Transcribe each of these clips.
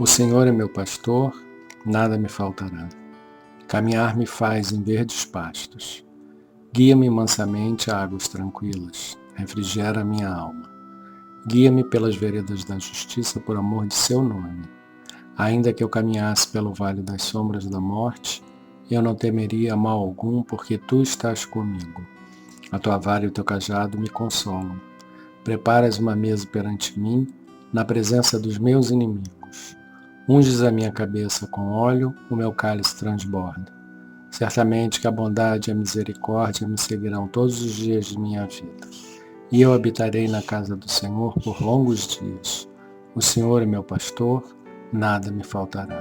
O Senhor é meu pastor, nada me faltará. Caminhar me faz em verdes pastos. Guia-me mansamente a águas tranquilas, refrigera minha alma. Guia-me pelas veredas da justiça por amor de seu nome. Ainda que eu caminhasse pelo vale das sombras da morte, eu não temeria mal algum, porque tu estás comigo. A tua vara e o teu cajado me consolam. Preparas uma mesa perante mim, na presença dos meus inimigos. Unges a minha cabeça com óleo, o meu cálice transborda. Certamente que a bondade e a misericórdia me seguirão todos os dias de minha vida. E eu habitarei na casa do Senhor por longos dias. O Senhor é meu pastor, nada me faltará.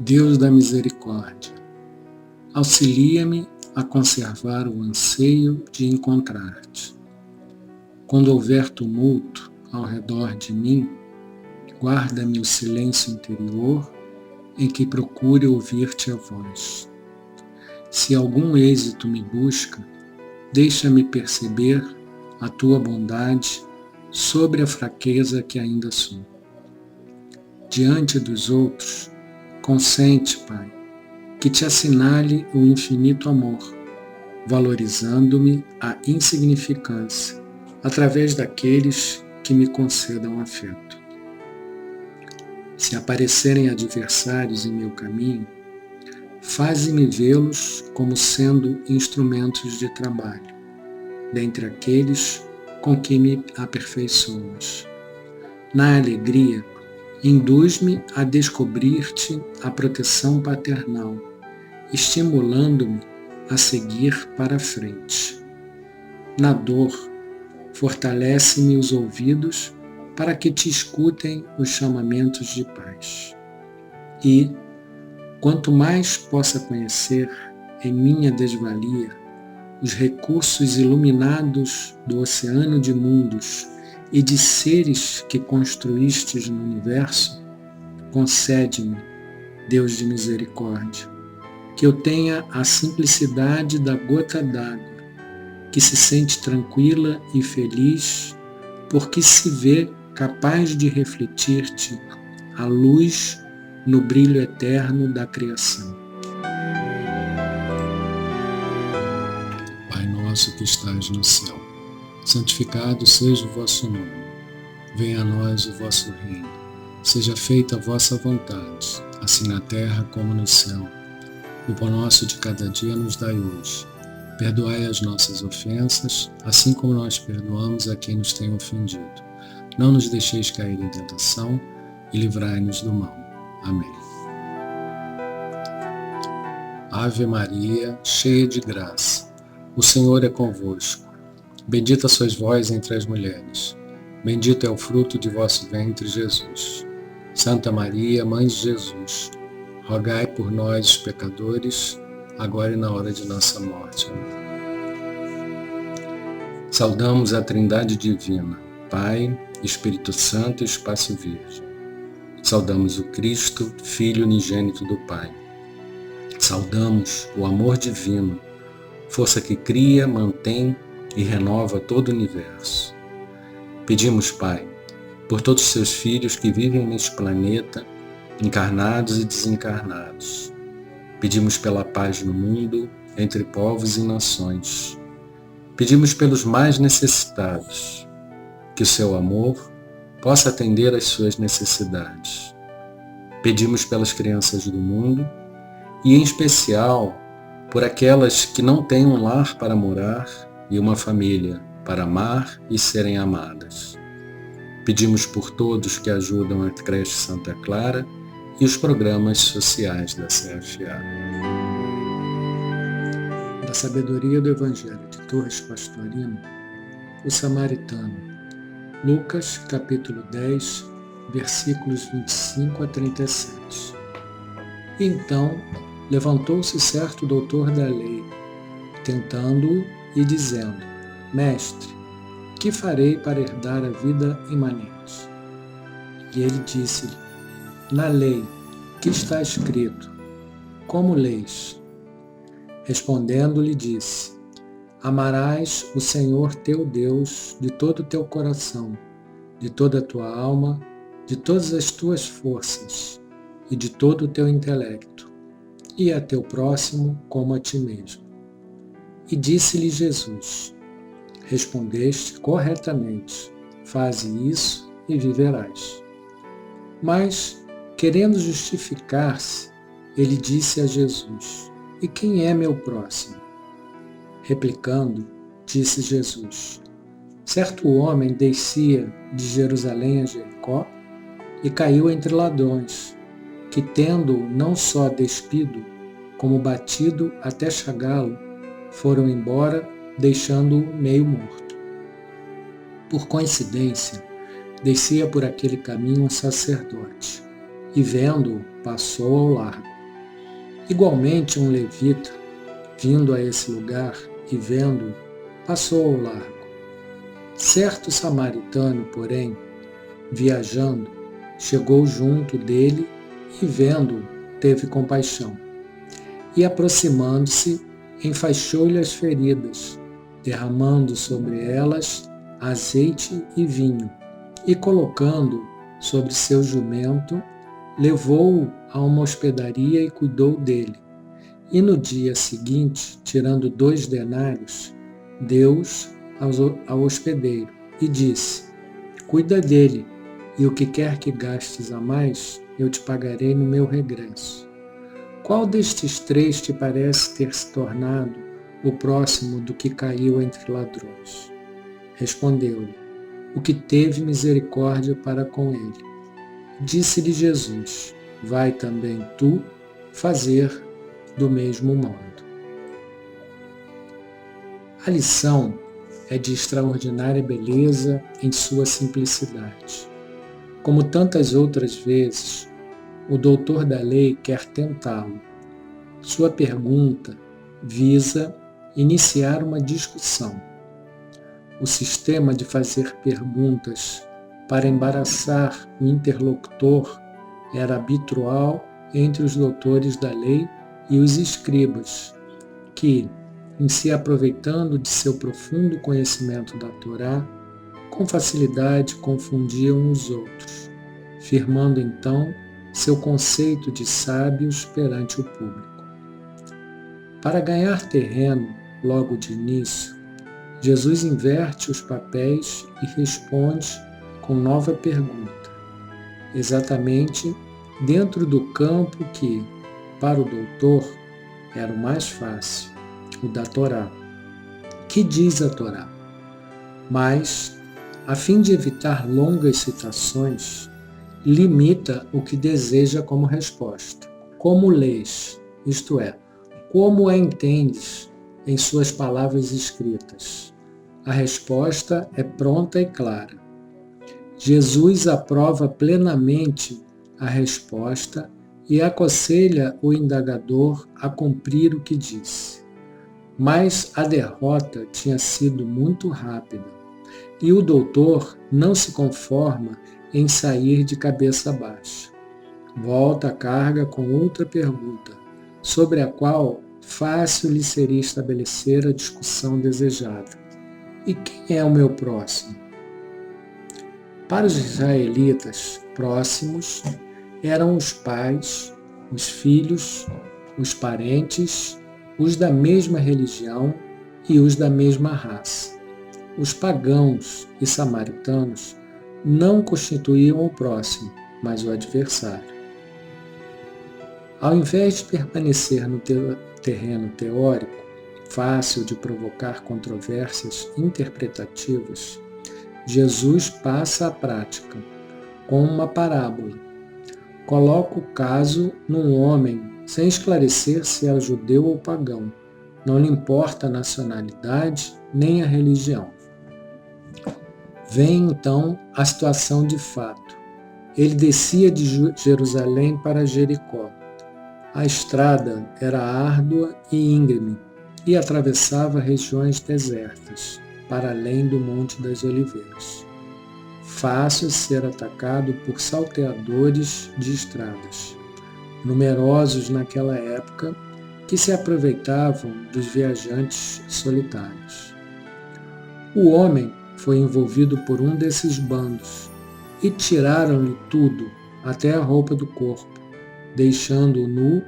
Deus da misericórdia, auxilia-me a conservar o anseio de encontrar-te. Quando houver tumulto ao redor de mim, guarda-me o silêncio interior em que procure ouvir-te a voz. Se algum êxito me busca, deixa-me perceber a tua bondade sobre a fraqueza que ainda sou. Diante dos outros, consente, Pai, que te assinale o infinito amor, valorizando-me a insignificância através daqueles que me concedam afeto. Se aparecerem adversários em meu caminho, faze-me vê-los como sendo instrumentos de trabalho, dentre aqueles com que me aperfeiçoas. Na alegria, induz-me a descobrir-te a proteção paternal, estimulando-me a seguir para a frente. Na dor, fortalece-me os ouvidos para que te escutem os chamamentos de paz. E, quanto mais possa conhecer em minha desvalia os recursos iluminados do oceano de mundos e de seres que construístes no universo, concede-me, Deus de misericórdia, que eu tenha a simplicidade da gota d'água, que se sente tranquila e feliz, porque se vê capaz de refletir-te a luz no brilho eterno da criação. Pai nosso que estás no céu, santificado seja o vosso nome. Venha a nós o vosso reino. Seja feita a vossa vontade, assim na terra como no céu. O pão nosso de cada dia nos dai hoje. Perdoai as nossas ofensas, assim como nós perdoamos a quem nos tem ofendido. Não nos deixeis cair em tentação e livrai-nos do mal. Amém. Ave Maria, cheia de graça, o Senhor é convosco. Bendita sois vós entre as mulheres. Bendito é o fruto de vosso ventre, Jesus. Santa Maria, Mãe de Jesus, rogai por nós, pecadores, agora e na hora de nossa morte. Amém. Saudamos a Trindade Divina, Pai, Espírito Santo e Espaço Virgem. Saudamos o Cristo, Filho unigênito do Pai. Saudamos o amor divino, força que cria, mantém e renova todo o universo. Pedimos, Pai, por todos os seus filhos que vivem neste planeta, encarnados e desencarnados. Pedimos pela paz no mundo, entre povos e nações. Pedimos pelos mais necessitados, que o seu amor possa atender às suas necessidades. Pedimos pelas crianças do mundo e, em especial, por aquelas que não têm um lar para morar e uma família para amar e serem amadas. Pedimos por todos que ajudam a Creche Santa Clara e os programas sociais da CFA. Da sabedoria do Evangelho de Torres Pastorino, o Samaritano. Lucas, capítulo 10, versículos 25 a 37. Então, levantou-se certo doutor da lei, tentando-o e dizendo: Mestre, que farei para herdar a vida imanente? E ele disse-lhe: Na lei, que está escrito? Como leis? Respondendo-lhe disse: Amarás o Senhor teu Deus de todo o teu coração, de toda a tua alma de todas as tuas forças e de todo o teu intelecto, e a teu próximo como a ti mesmo. E disse-lhe Jesus: respondeste corretamente, faze isso e viverás. Mas, querendo justificar-se, ele disse a Jesus: e quem é meu próximo? Replicando, disse Jesus: certo homem descia de Jerusalém a Jericó e caiu entre ladrões, que tendo-o não só despido, como batido até chagá-lo, foram embora, deixando-o meio morto. Por coincidência, descia por aquele caminho um sacerdote, e vendo-o, passou ao largo. Igualmente um levita, vindo a esse lugar e vendo-o, passou ao largo. Certo samaritano, porém, viajando, chegou junto dele e, vendo-o, teve compaixão. E, aproximando-se, enfaixou-lhe as feridas, derramando sobre elas azeite e vinho, e colocando sobre seu jumento, levou-o a uma hospedaria e cuidou dele. E no dia seguinte, tirando 2 denários, deu-os ao hospedeiro e disse: cuida dele, e o que quer que gastes a mais, eu te pagarei no meu regresso. Qual destes 3 te parece ter se tornado o próximo do que caiu entre ladrões? Respondeu-lhe: o que teve misericórdia para com ele. Disse-lhe Jesus: vai também tu fazer do mesmo modo. A lição é de extraordinária beleza em sua simplicidade. Como tantas outras vezes, o doutor da lei quer tentá-lo. Sua pergunta visa iniciar uma discussão. O sistema de fazer perguntas para embaraçar o interlocutor era habitual entre os doutores da lei e os escribas, que, em se aproveitando de seu profundo conhecimento da Torá, com facilidade confundiam os outros, firmando então seu conceito de sábios perante o público. Para ganhar terreno logo de início, Jesus inverte os papéis e responde com nova pergunta, exatamente dentro do campo que, para o doutor, era o mais fácil, o da Torá. Que diz a Torá? Mas, a fim de evitar longas citações, limita o que deseja como resposta. Como lês, isto é, como a entendes em suas palavras escritas? A resposta é pronta e clara. Jesus aprova plenamente a resposta e aconselha o indagador a cumprir o que disse. Mas a derrota tinha sido muito rápida, e o doutor não se conforma em sair de cabeça baixa. Volta à carga com outra pergunta, sobre a qual fácil lhe seria estabelecer a discussão desejada. E quem é o meu próximo? Para os israelitas, próximos eram os pais, os filhos, os parentes, os da mesma religião e os da mesma raça. Os pagãos e samaritanos não constituíam o próximo, mas o adversário. Ao invés de permanecer no terreno teórico, fácil de provocar controvérsias interpretativas, Jesus passa à prática, com uma parábola. Coloca o caso num homem sem esclarecer se é judeu ou pagão. Não lhe importa a nacionalidade nem a religião. Vem então a situação de fato. Ele descia de Jerusalém para Jericó. A estrada era árdua e íngreme e atravessava regiões desertas, para além do Monte das Oliveiras. Fácil ser atacado por salteadores de estradas, numerosos naquela época, que se aproveitavam dos viajantes solitários. O homem foi envolvido por um desses bandos E tiraram-lhe tudo, até a roupa do corpo, deixando-o nu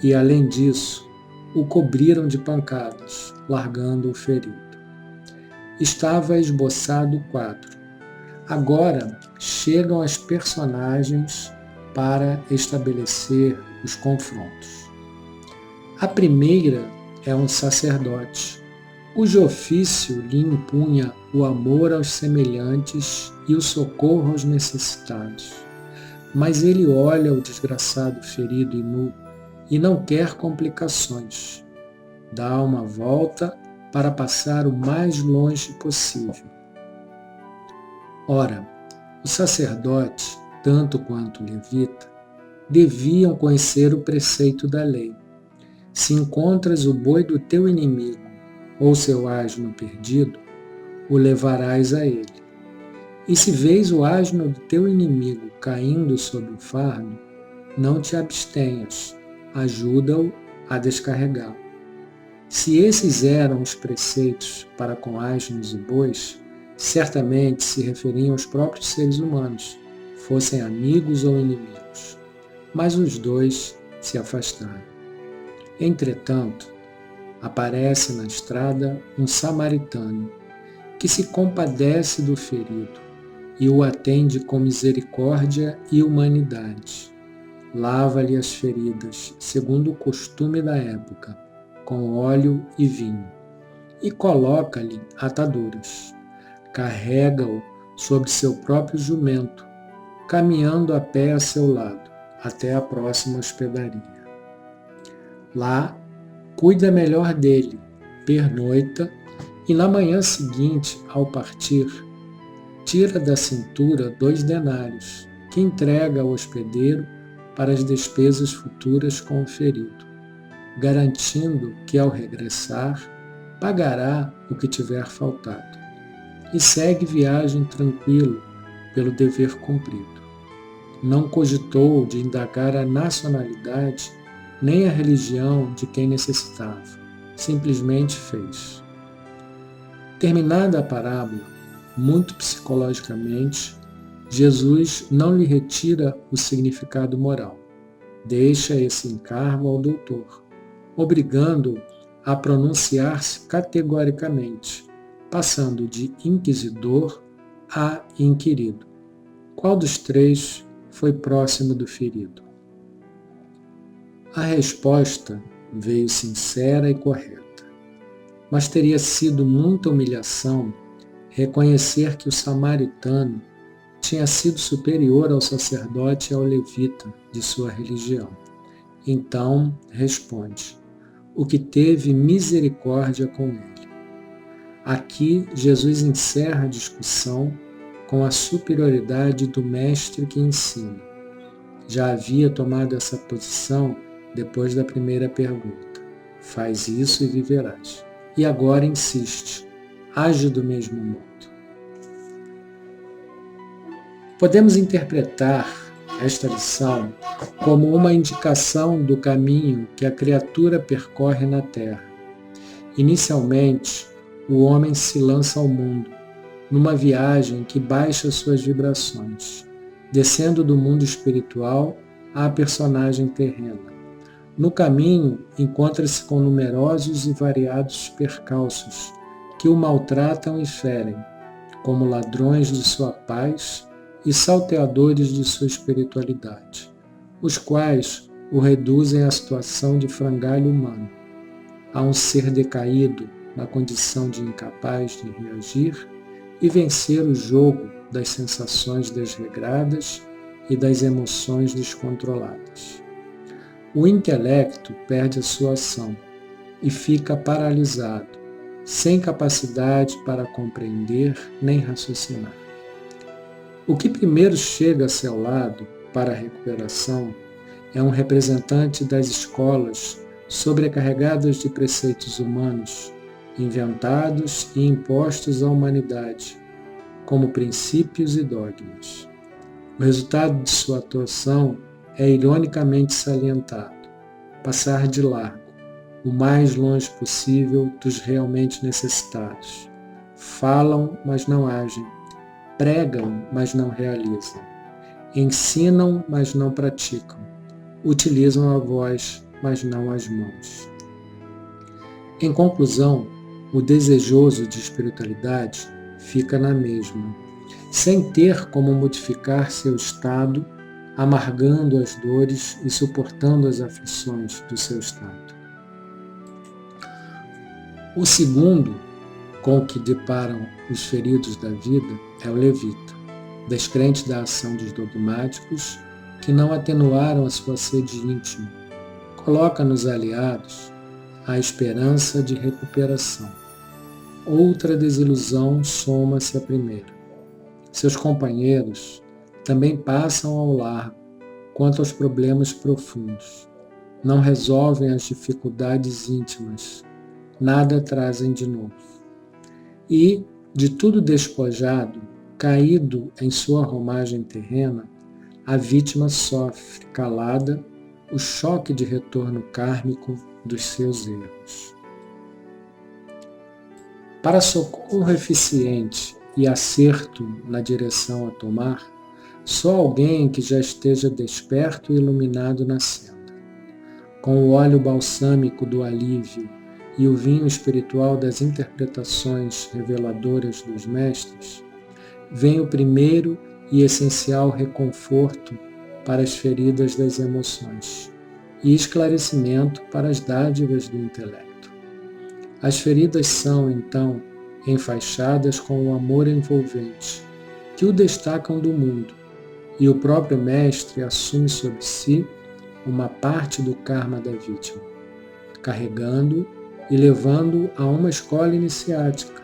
e, além disso, o cobriram de pancadas, largando-o ferido. Estava esboçado o quadro. Agora chegam as personagens para estabelecer os confrontos. A primeira é um sacerdote, cujo ofício lhe impunha o amor aos semelhantes e o socorro aos necessitados. Mas ele olha o desgraçado ferido e nu e não quer complicações. Dá uma volta para passar o mais longe possível. Ora, o sacerdote, tanto quanto o levita, deviam conhecer o preceito da lei. Se encontras o boi do teu inimigo ou seu asno perdido, o levarás a ele. E se vês o asno do teu inimigo caindo sob o fardo, não te abstenhas, ajuda-o a descarregá-lo. Se esses eram os preceitos para com asnos e bois, certamente se referiam aos próprios seres humanos, fossem amigos ou inimigos. Mas os dois se afastaram. Entretanto, aparece na estrada um samaritano que se compadece do ferido e o atende com misericórdia e humanidade. Lava-lhe as feridas, segundo o costume da época, com óleo e vinho, e coloca-lhe ataduras. Carrega-o sobre seu próprio jumento, caminhando a pé a seu lado, até a próxima hospedaria. Lá, cuida melhor dele, pernoita, e na manhã seguinte, ao partir, tira da cintura 2 denários, que entrega ao hospedeiro para as despesas futuras com o ferido, garantindo que, ao regressar, pagará o que tiver faltado, e segue viagem tranquilo pelo dever cumprido. Não cogitou de indagar a nacionalidade nem a religião de quem necessitava, simplesmente fez. Terminada a parábola, muito psicologicamente, Jesus não lhe retira o significado moral. Deixa esse encargo ao doutor, obrigando-o a pronunciar-se categoricamente, passando de inquisidor a inquirido. Qual dos 3 foi próximo do ferido? A resposta veio sincera e correta, mas teria sido muita humilhação reconhecer que o samaritano tinha sido superior ao sacerdote e ao levita de sua religião. Então responde: o que teve misericórdia com ele. Aqui Jesus encerra a discussão com a superioridade do mestre que ensina. Já havia tomado essa posição depois da primeira pergunta: faz isso e viverás. E agora insiste: age do mesmo modo. Podemos interpretar esta lição como uma indicação do caminho que a criatura percorre na Terra. Inicialmente, o homem se lança ao mundo, numa viagem que baixa suas vibrações, descendo do mundo espiritual à personagem terrena. No caminho, encontra-se com numerosos e variados percalços que o maltratam e ferem, como ladrões de sua paz e salteadores de sua espiritualidade, os quais o reduzem à situação de frangalho humano, a um ser decaído na condição de incapaz de reagir e vencer o jogo das sensações desregradas e das emoções descontroladas. O intelecto perde a sua ação e fica paralisado, sem capacidade para compreender nem raciocinar. O que primeiro chega a seu lado para a recuperação é um representante das escolas sobrecarregadas de preceitos humanos, inventados e impostos à humanidade, como princípios e dogmas. O resultado de sua atuação é ironicamente salientado: passar de largo, o mais longe possível dos realmente necessitados. Falam, mas não agem. pregam, mas não realizam, ensinam, mas não praticam, utilizam a voz, mas não as mãos. Em conclusão, o desejoso de espiritualidade fica na mesma, sem ter como modificar seu estado, amargando as dores e suportando as aflições do seu estado. O segundo, com o que deparam os feridos da vida, é o levita, descrente da ação dos dogmáticos que não atenuaram a sua sede íntima, coloca nos aliados a esperança de recuperação. Outra desilusão soma-se à primeira. Seus companheiros também passam ao largo quanto aos problemas profundos. Não resolvem as dificuldades íntimas, nada trazem de novo. E, de tudo despojado, caído em sua romagem terrena, a vítima sofre, calada, o choque de retorno kármico dos seus erros. Para socorro eficiente e acerto na direção a tomar, só alguém que já esteja desperto e iluminado na senda. Com o óleo balsâmico do alívio e o vinho espiritual das interpretações reveladoras dos mestres, vem o primeiro e essencial reconforto para as feridas das emoções e esclarecimento para as dádivas do intelecto. As feridas são, então, enfaixadas com o amor envolvente, que o destacam do mundo, e o próprio mestre assume sobre si uma parte do karma da vítima, carregando e levando a uma escola iniciática,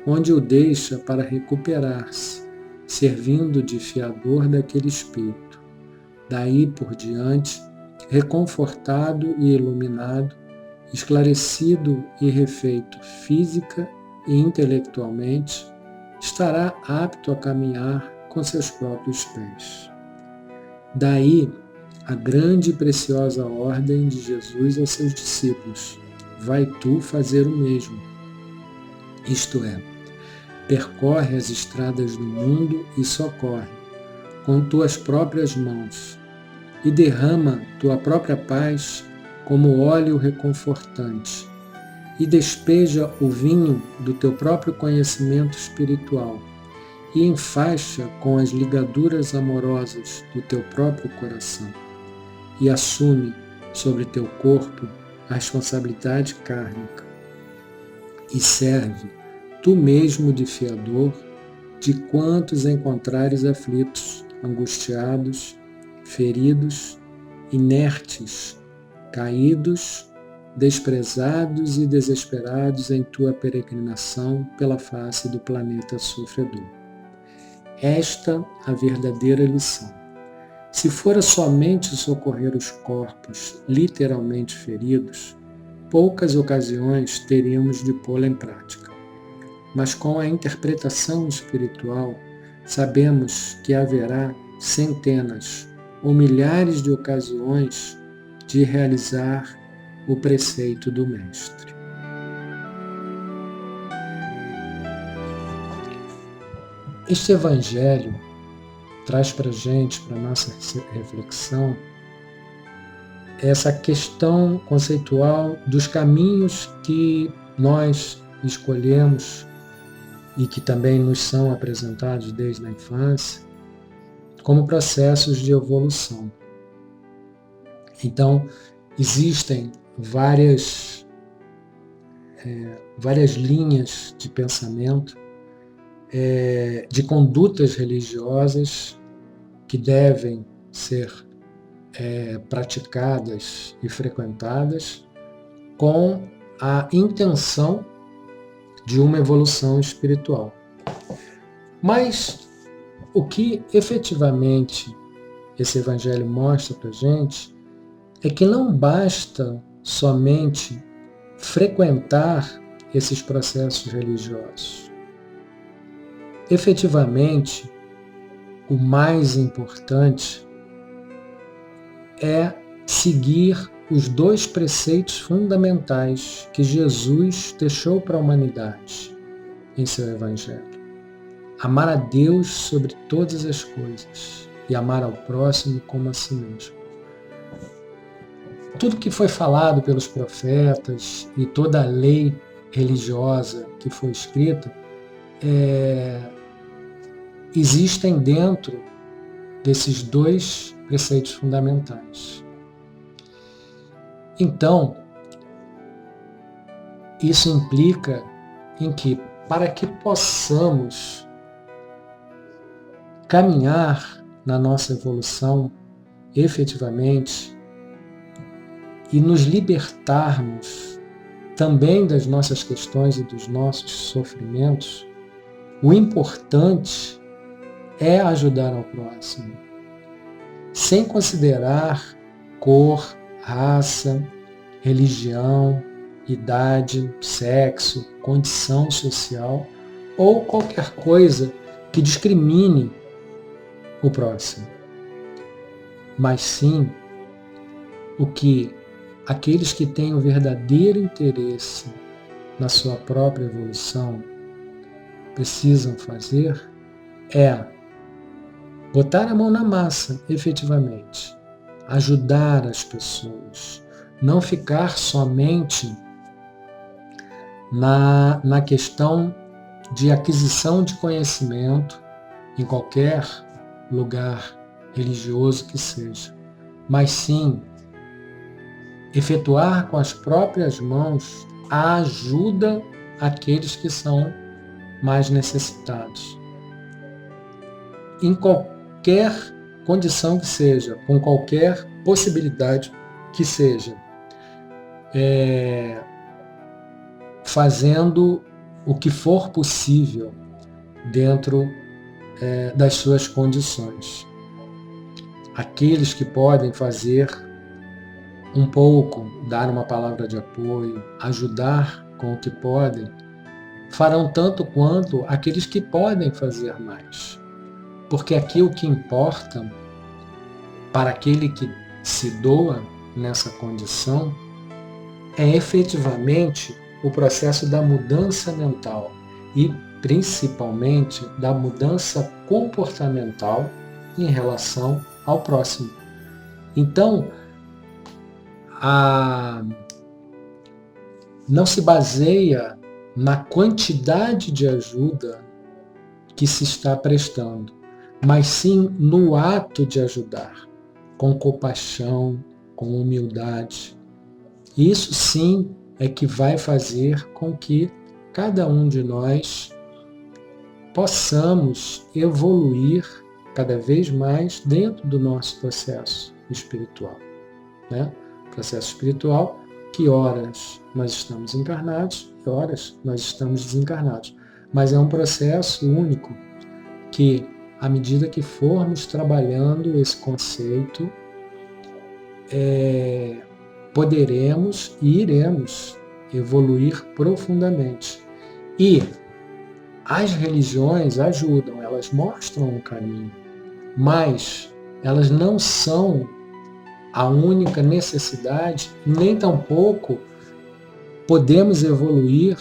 onde o deixa para recuperar-se, servindo de fiador daquele espírito. Daí por diante, reconfortado e iluminado, esclarecido e refeito física e intelectualmente, estará apto a caminhar com seus próprios pés. Daí a grande e preciosa ordem de Jesus aos seus discípulos: vai tu fazer o mesmo. Isto é, percorre as estradas do mundo e socorre, com tuas próprias mãos, e derrama tua própria paz como óleo reconfortante, e despeja o vinho do teu próprio conhecimento espiritual, e enfaixa com as ligaduras amorosas do teu próprio coração, e assume sobre teu corpo a responsabilidade kármica, e serve tu mesmo de fiador de quantos encontrares aflitos, angustiados, feridos, inertes, caídos, desprezados e desesperados em tua peregrinação pela face do planeta sofredor. Esta a verdadeira lição. Se fora somente socorrer os corpos literalmente feridos, poucas ocasiões teríamos de pô-la em prática. Mas com a interpretação espiritual, sabemos que haverá centenas ou milhares de ocasiões de realizar o preceito do Mestre. Este Evangelho traz para a gente, para a nossa reflexão, essa questão conceitual dos caminhos que nós escolhemos e que também nos são apresentados desde a infância, como processos de evolução. Então, existem várias linhas de pensamento, de condutas religiosas que devem ser praticadas e frequentadas com a intenção de uma evolução espiritual. Mas o que efetivamente esse Evangelho mostra para a gente é que não basta somente frequentar esses processos religiosos. Efetivamente, o mais importante é seguir os dois preceitos fundamentais que Jesus deixou para a humanidade em seu Evangelho. amar a Deus sobre todas as coisas e amar ao próximo como a si mesmo. Tudo que foi falado pelos profetas e toda a lei religiosa que foi escrita existem dentro desses dois preceitos fundamentais. Então, isso implica em que, para que possamos caminhar na nossa evolução efetivamente e nos libertarmos também das nossas questões e dos nossos sofrimentos, o importante é ajudar ao próximo, sem considerar cor, raça, religião, idade, sexo, condição social ou qualquer coisa que discrimine o próximo, mas sim o que aqueles que têm o verdadeiro interesse na sua própria evolução precisam fazer é botar a mão na massa, efetivamente, ajudar as pessoas, não ficar somente na questão de aquisição de conhecimento em qualquer lugar religioso que seja, mas sim efetuar com as próprias mãos a ajuda àqueles que são mais necessitados. Em qualquer condição que seja, com qualquer possibilidade que seja, fazendo o que for possível dentro das suas condições. Aqueles que podem fazer um pouco, dar uma palavra de apoio, ajudar com o que podem, farão tanto quanto aqueles que podem fazer mais. Porque aqui o que importa para aquele que se doa nessa condição é efetivamente o processo da mudança mental e principalmente da mudança comportamental em relação ao próximo. Então, não se baseia na quantidade de ajuda que se está prestando, mas sim no ato de ajudar, com compaixão, com humildade. Isso sim é que vai fazer com que cada um de nós possamos evoluir cada vez mais dentro do nosso processo espiritual, né? Processo espiritual que horas nós estamos encarnados e horas nós estamos desencarnados. Mas é um processo único que, à medida que formos trabalhando esse conceito, poderemos e iremos evoluir profundamente. E as religiões ajudam, elas mostram um caminho, mas elas não são a única necessidade, nem tampouco podemos evoluir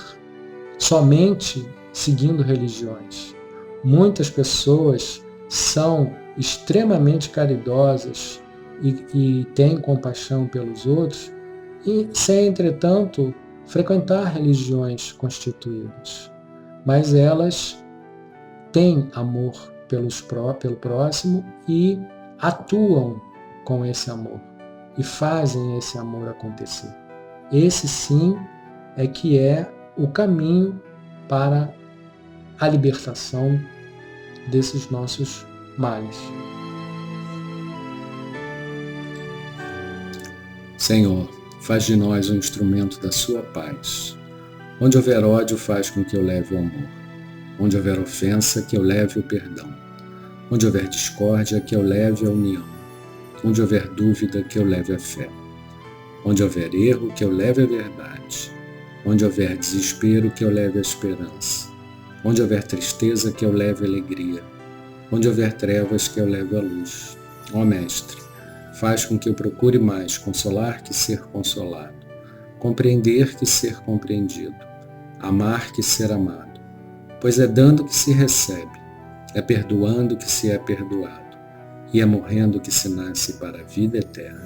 somente seguindo religiões. Muitas pessoas são extremamente caridosas e têm compaixão pelos outros, e sem, entretanto, frequentar religiões constituídas. Mas elas têm amor pelo próximo e atuam com esse amor e fazem esse amor acontecer. Esse sim é que é o caminho para a libertação desses nossos males. Senhor, faz de nós um instrumento da sua paz. Onde houver ódio, faz com que eu leve o amor. Onde houver ofensa, que eu leve o perdão. Onde houver discórdia, que eu leve a união. Onde houver dúvida, que eu leve a fé. Onde houver erro, que eu leve a verdade. Onde houver desespero, que eu leve a esperança. Onde houver tristeza, que eu leve a alegria. Onde houver trevas, que eu leve a luz. Ó Mestre, faz com que eu procure mais consolar que ser consolado, compreender que ser compreendido, amar que ser amado, pois é dando que se recebe, É perdoando que se é perdoado, e é morrendo que se nasce para a vida eterna.